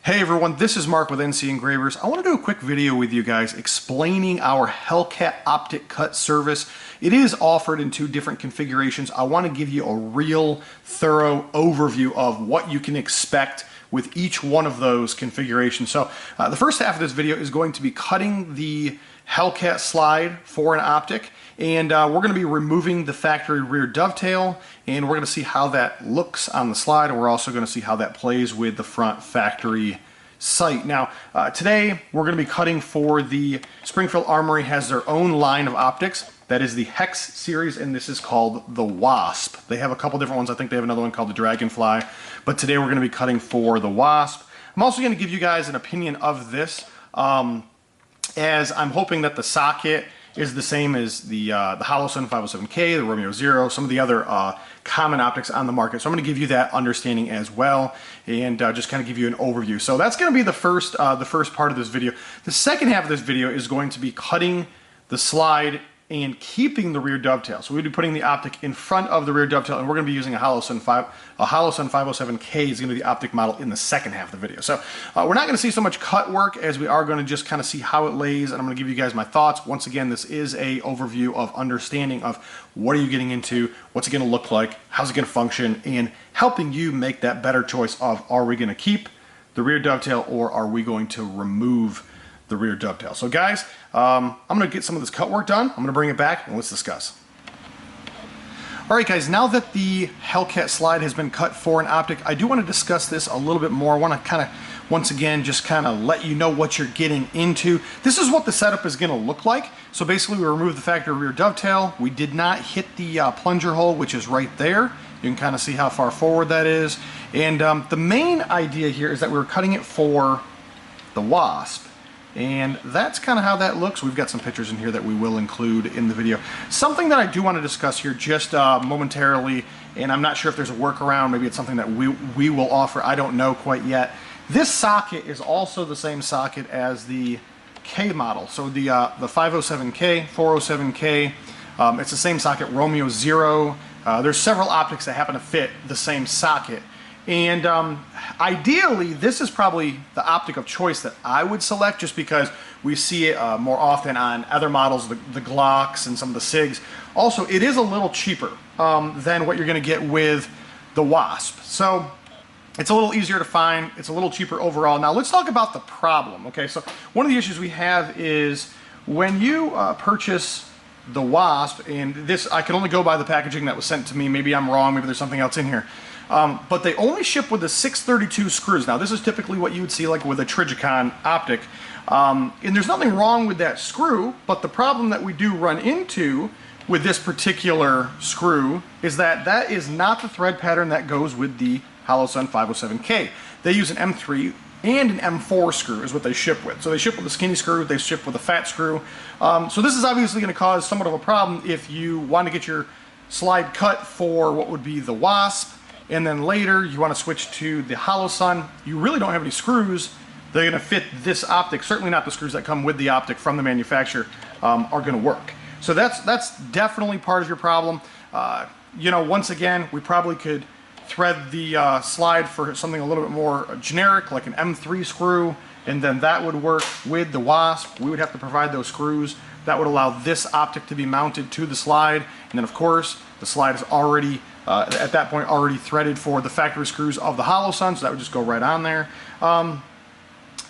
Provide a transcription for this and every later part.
Hey everyone, this is Mark with NCEngravers. I want to do a quick video with you guys explaining our Hellcat optic cut service. It is offered in two different configurations. I want to give you a real thorough overview of what you can expect with each one of those configurations. So the first half of this video is going to be cutting the Hellcat slide for an optic, and we're going to be removing the factory rear dovetail, and we're going to see how that looks on the slide, and we're also going to see how that plays with the front factory sight. Now today we're going to be cutting for the Springfield Armory. Has their own line of optics. That is the Hex series, and this is called the Wasp. They have a couple different ones. I think they have another one called the Dragonfly, but today we're going to be cutting for the Wasp. I'm also going to give you guys an opinion of this, as I'm hoping that the socket is the same as the Holosun 507K, the Romeo Zero, some of the other common optics on the market. So I'm going to give you that understanding as well, and just kind of give you an overview. So that's going to be the first part of this video. The second half of this video is going to be cutting the slide and keeping the rear dovetail. So we'll be putting the optic in front of the rear dovetail, and we're going to be using a Holosun 507K is going to be the optic model in the second half of the video. So we're not going to see so much cut work as we are going to just kind of see how it lays, and I'm going to give you guys my thoughts. Once again, this is a overview of understanding of what are you getting into, what's it going to look like, how's it going to function, and helping you make that better choice of, are we going to keep the rear dovetail or are we going to remove the rear dovetail. So guys, I'm going to get some of this cut work done. I'm going to bring it back and let's discuss. Alright guys, now that the Hellcat slide has been cut for an optic, I do want to discuss this a little bit more. I want to kind of, once again, just kind of let you know what you're getting into. This is what the setup is going to look like. So basically we removed the factory rear dovetail. We did not hit the plunger hole, which is right there. You can kind of see how far forward that is. And the main idea here is that we're cutting it for the Wasp. And that's kind of how that looks. We've got some pictures in here that we will include in the video. Something that I do want to discuss here just momentarily, and I'm not sure if there's a workaround, maybe it's something that we will offer, I don't know quite yet. This socket is also the same socket as the K model. So the 507K, 407K, it's the same socket, Romeo Zero. There's several optics that happen to fit the same socket. And ideally, this is probably the optic of choice that I would select, just because we see it more often on other models, the Glocks and some of the SIGs. Also, it is a little cheaper than what you're going to get with the Wasp. So it's a little easier to find. It's a little cheaper overall. Now let's talk about the problem. Okay, so one of the issues we have is when you purchase the Wasp, and this, I can only go by the packaging that was sent to me. Maybe I'm wrong. Maybe there's something else in here. But they only ship with the 632 screws. Now this is typically what you would see like with a Trijicon optic. And there's nothing wrong with that screw, but the problem that we do run into with this particular screw is that that is not the thread pattern that goes with the Holosun 507K. They use an M3 and an M4 screw is what they ship with. So they ship with a skinny screw, they ship with a fat screw. So this is obviously going to cause somewhat of a problem if you want to get your slide cut for what would be the Wasp, and then later you want to switch to the Holosun. You really don't have any screws that are going to fit this optic. Certainly not the screws that come with the optic from the manufacturer are going to work. So that's definitely part of your problem. You know, once again, we probably could thread the slide for something a little bit more generic, like an M3 screw, and then that would work with the Wasp. We would have to provide those screws. That would allow this optic to be mounted to the slide, and then of course the slide is already at that point already threaded for the factory screws of the Holosun, so that would just go right on there.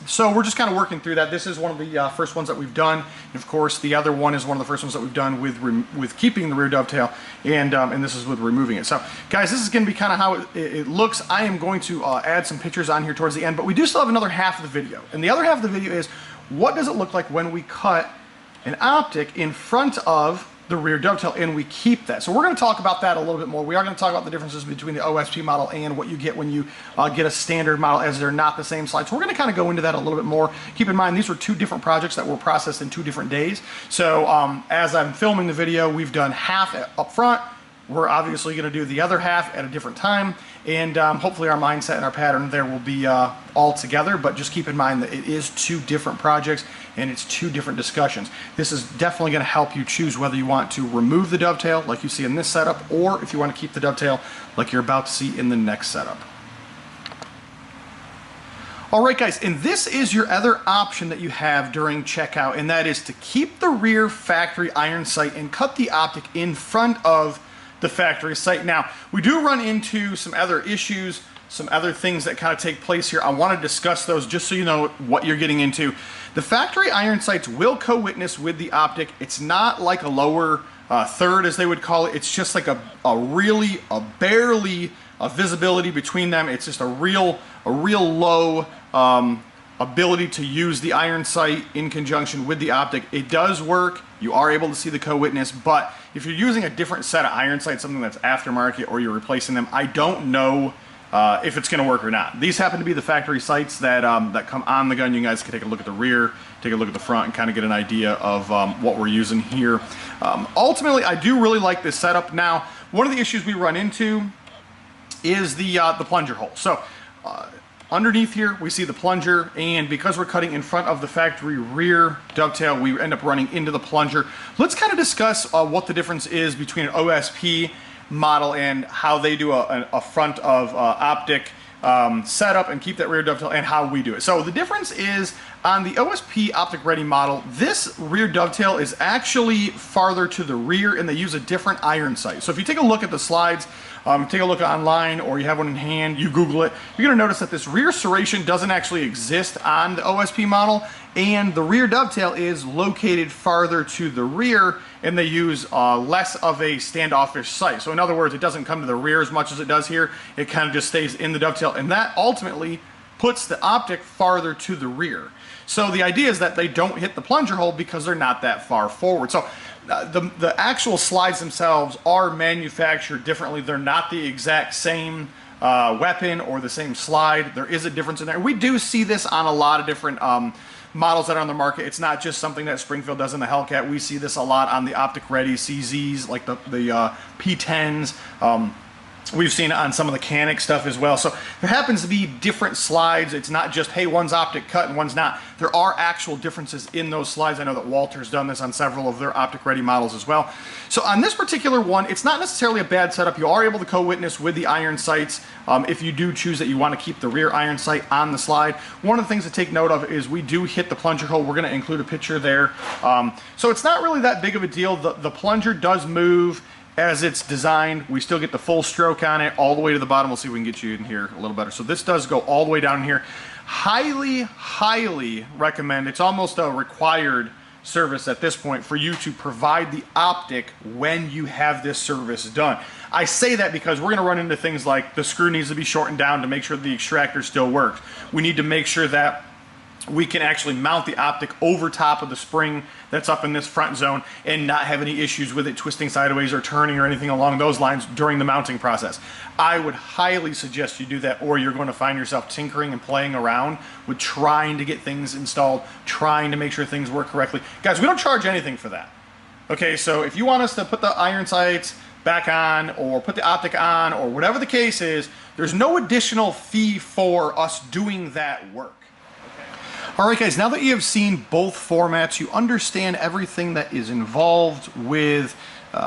So we're just kind of working through that. This is one of the first ones that we've done, and of course the other one is one of the first ones that we've done with keeping the rear dovetail, and this is with removing it. So guys, this is going to be kind of how it looks. I am going to add some pictures on here towards the end, but we do still have another half of the video, and the other half of the video is what does it look like when we cut an optic in front of the rear dovetail and we keep that. So we're going to talk about that a little bit more. We are going to talk about the differences between the OSP model and what you get when you get a standard model, as they're not the same slide. So we're going to kind of go into that a little bit more. Keep in mind, these were two different projects that were processed in 2 different days. So as I'm filming the video, we've done half up front. We're obviously going to do the other half at a different time, and hopefully our mindset and our pattern there will be all together, but just keep in mind that it is 2 different projects and it's 2 different discussions. This is definitely going to help you choose whether you want to remove the dovetail like you see in this setup, or if you want to keep the dovetail like you're about to see in the next setup. All right, guys, and this is your other option that you have during checkout, and that is to keep the rear factory iron sight and cut the optic in front of the factory sight. Now, we do run into some other issues, some other things that kind of take place here. I want to discuss those just so you know what you're getting into. The factory iron sights will co-witness with the optic. It's not like a lower third, as they would call it. It's just like a barely visibility between them. It's just a real low ability to use the iron sight in conjunction with the optic. It does work. You are able to see the co-witness, but if you're using a different set of iron sights, something that's aftermarket, or you're replacing them, I don't know if it's going to work or not. These happen to be the factory sights that that come on the gun. You guys can take a look at the rear, take a look at the front, and kind of get an idea of what we're using here. Ultimately, I do really like this setup. Now, one of the issues we run into is the plunger hole. So underneath here, we see the plunger, and because we're cutting in front of the factory rear dovetail, we end up running into the plunger. Let's kind of discuss what the difference is between an OSP model and how they do a front of optic setup and keep that rear dovetail, and how we do it. So the difference is, on the OSP optic ready model, this rear dovetail is actually farther to the rear, and they use a different iron sight. So if you take a look at the slides, take a look online, or you have one in hand, you Google it, you're going to notice that this rear serration doesn't actually exist on the OSP model, and the rear dovetail is located farther to the rear, and they use less of a standoffish sight. So in other words, it doesn't come to the rear as much as it does here. It kind of just stays in the dovetail, and that ultimately puts the optic farther to the rear. So the idea is that they don't hit the plunger hole because they're not that far forward. So the actual slides themselves are manufactured differently. They're not the exact same weapon or the same slide. There is a difference in there. We do see this on a lot of different models that are on the market. It's not just something that Springfield does in the Hellcat. We see this a lot on the optic ready CZs, like the P10s. We've seen it on some of the Canic stuff as well. So there happens to be different slides. It's not just, hey, one's optic cut and one's not. There are actual differences in those slides. I know that Walter's done this on several of their optic ready models as well. So on this particular one, it's not necessarily a bad setup. You are able to co-witness with the iron sights if you do choose that you want to keep the rear iron sight on the slide. One of the things to take note of is we do hit the plunger hole. We're going to include a picture there. So it's not really that big of a deal. The plunger does move as it's designed. We still get the full stroke on it all the way to the bottom. We'll see if we can get you in here a little better. So this does go all the way down here. Highly recommend. It's almost a required service at this point for you to provide the optic when you have this service done. I say that because we're going to run into things like the screw needs to be shortened down to make sure the extractor still works. We need to make sure that we can actually mount the optic over top of the spring that's up in this front zone and not have any issues with it twisting sideways or turning or anything along those lines during the mounting process. I would highly suggest you do that, or you're going to find yourself tinkering and playing around with trying to get things installed, trying to make sure things work correctly. Guys, we don't charge anything for that. Okay, so if you want us to put the iron sights back on or put the optic on or whatever the case is, there's no additional fee for us doing that work. All right, guys, now that you have seen both formats, you understand everything that is involved with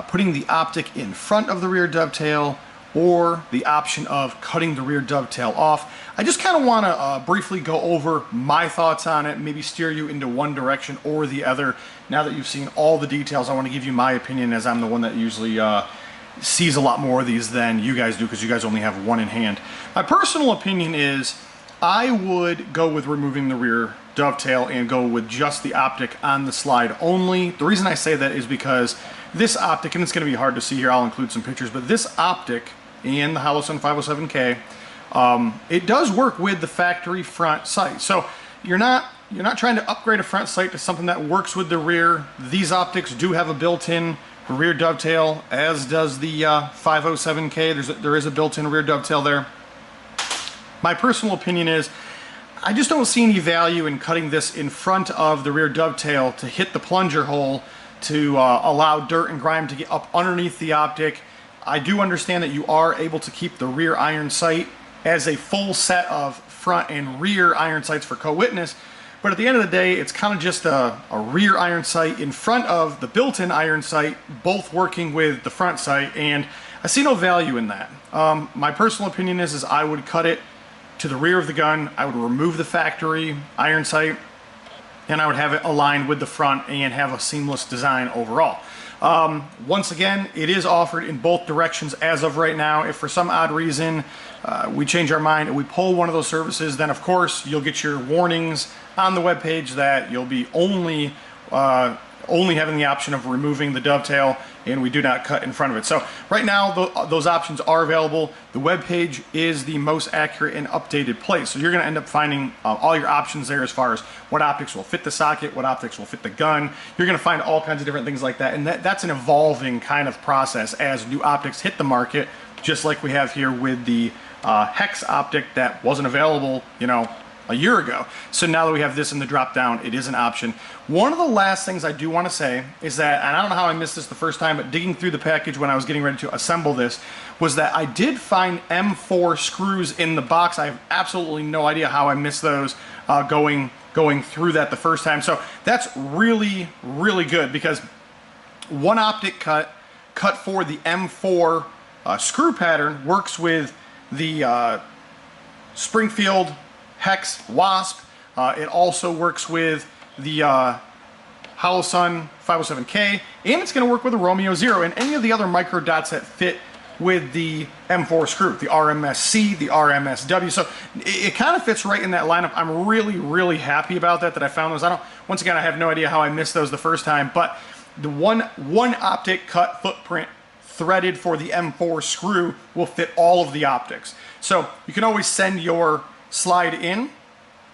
putting the optic in front of the rear dovetail or the option of cutting the rear dovetail off. I just kind of want to briefly go over my thoughts on it, maybe steer you into one direction or the other. Now that you've seen all the details, I want to give you my opinion, as I'm the one that usually sees a lot more of these than you guys do, because you guys only have one in hand. My personal opinion is I would go with removing the rear dovetail and go with just the optic on the slide only. The reason I say that is because this optic, and it's going to be hard to see here, I'll include some pictures, but this optic and the Holosun 507K, it does work with the factory front sight. So you're not trying to upgrade a front sight to something that works with the rear. These optics do have a built-in rear dovetail, as does the 507K. There is a built-in rear dovetail there. My personal opinion is I just don't see any value in cutting this in front of the rear dovetail to hit the plunger hole to allow dirt and grime to get up underneath the optic. I do understand that you are able to keep the rear iron sight as a full set of front and rear iron sights for co-witness, but at the end of the day, it's kind of just a rear iron sight in front of the built-in iron sight, both working with the front sight, and I see no value in that. My personal opinion is I would cut it to the rear of the gun. I would remove the factory iron sight, and I would have it aligned with the front and have a seamless design overall. Once again, it is offered in both directions as of right now. If for some odd reason we change our mind and we pull one of those services, then of course you'll get your warnings on the webpage that you'll be only having the option of removing the dovetail, and we do not cut in front of it. So right now those options are available. The webpage is the most accurate and updated place. So you're going to end up finding all your options there as far as what optics will fit the socket, what optics will fit the gun. You're going to find all kinds of different things like that, and that's an evolving kind of process as new optics hit the market, just like we have here with the Hex optic that wasn't available, you know, a year ago. So now that we have this in the drop down, it is an option. One of the last things I do want to say is that, and I don't know how I missed this the first time, but digging through the package when I was getting ready to assemble this, was that I did find M4 screws in the box. I have absolutely no idea how I missed those going through that the first time. So that's really, really good, because one optic cut for the M4 screw pattern works with the Springfield Hex Wasp. It also works with the Holosun 507K, and it's going to work with a Romeo Zero and any of the other micro dots that fit with the M4 screw, the RMSC, the RMSW. So it kind of fits right in that lineup. I'm really, really happy about that I found those. Once again, I have no idea how I missed those the first time, but the one optic cut footprint threaded for the M4 screw will fit all of the optics. So you can always send your slide in,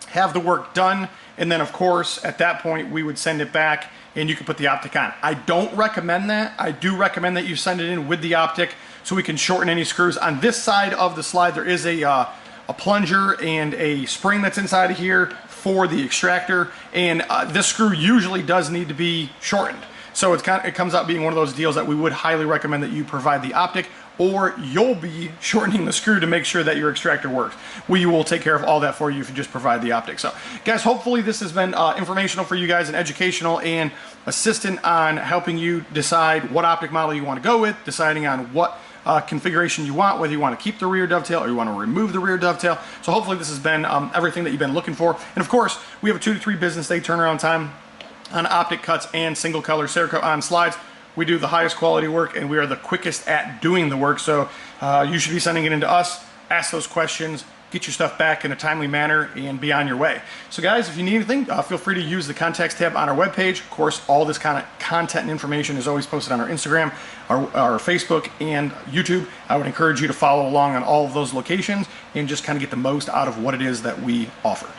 have the work done, and then of course at that point we would send it back and you can put the optic on. I don't recommend that. I do recommend that you send it in with the optic so we can shorten any screws. On this side of the slide there is a plunger and a spring that's inside of here for the extractor, and this screw usually does need to be shortened. So it comes out being one of those deals that we would highly recommend that you provide the optic, or you'll be shortening the screw to make sure that your extractor works. We will take care of all that for you if you just provide the optic. So guys, hopefully this has been informational for you guys and educational and assistant on helping you decide what optic model you want to go with, deciding on what configuration you want, whether you want to keep the rear dovetail or you want to remove the rear dovetail. So hopefully this has been everything that you've been looking for. And of course, we have a 2 to 3 business day turnaround time on optic cuts and single color Cerakote on slides. We do the highest quality work and we are the quickest at doing the work. So you should be sending it into us, ask those questions, get your stuff back in a timely manner, and be on your way. So guys, if you need anything, feel free to use the contacts tab on our webpage. Of course, all this kind of content and information is always posted on our Instagram, our Facebook, and YouTube. I would encourage you to follow along on all of those locations and just kind of get the most out of what it is that we offer.